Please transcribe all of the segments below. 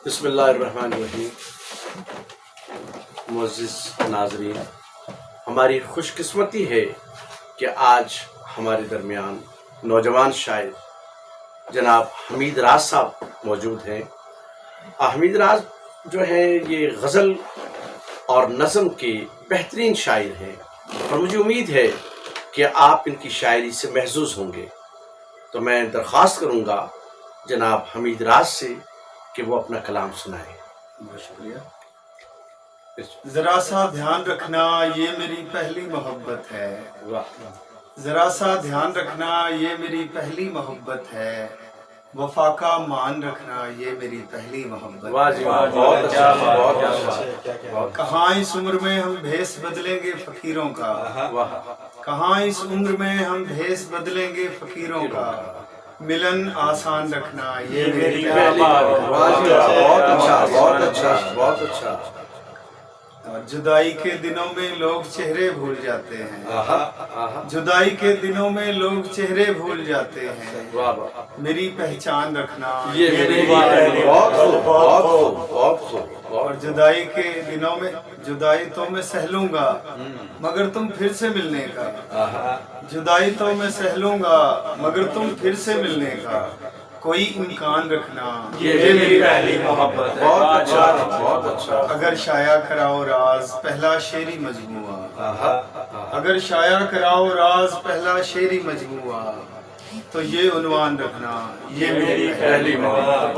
بسم اللہ الرحمن الرحیم۔ معزز ناظرین، ہماری خوش قسمتی ہے کہ آج ہمارے درمیان نوجوان شاعر جناب حمید راز صاحب موجود ہیں۔ حمید راز جو ہے یہ غزل اور نظم کے بہترین شاعر ہیں اور مجھے امید ہے کہ آپ ان کی شاعری سے محظوظ ہوں گے، تو میں درخواست کروں گا جناب حمید راز سے کہ وہ اپنا کلام سنائیں۔ بہت شکریہ۔ ذرا سا دھیان رکھنا یہ میری پہلی محبت ہے، ذرا سا دھیان رکھنا یہ میری پہلی محبت ہے، وفا کا مان رکھنا یہ میری پہلی محبت ہے۔ کہاں اس عمر میں ہم بھیس بدلیں گے فقیروں کا، کہاں اس عمر میں ہم بھیس بدلیں گے فقیروں کا، ملن آسان رکھنا یہ میری پہلی بہت اچھا۔ جدائی کے دنوں میں لوگ چہرے بھول جاتے ہیں، جدائی کے دنوں میں لوگ چہرے بھول جاتے ہیں، میری پہچان رکھنا یہ میری پہلی اور جدائی کے دنوں میں جدائی تو میں سہ لوں گا مگر تم پھر سے ملنے کا، جدائی تو میں سہ لوں گا مگر تم پھر سے ملنے کا، کوئی امکان رکھنا یہ میری پہلی محبت ہے۔ بہت اچھا۔ اگر شائع کراؤ راز پہلا شعری مجموعہ، اگر شائع کراؤ راز پہلا شعری مجموعہ، تو یہ عنوان رکھنا یہ میری پہلی محبت ہے۔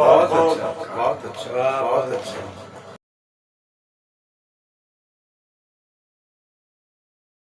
بہت اچھا۔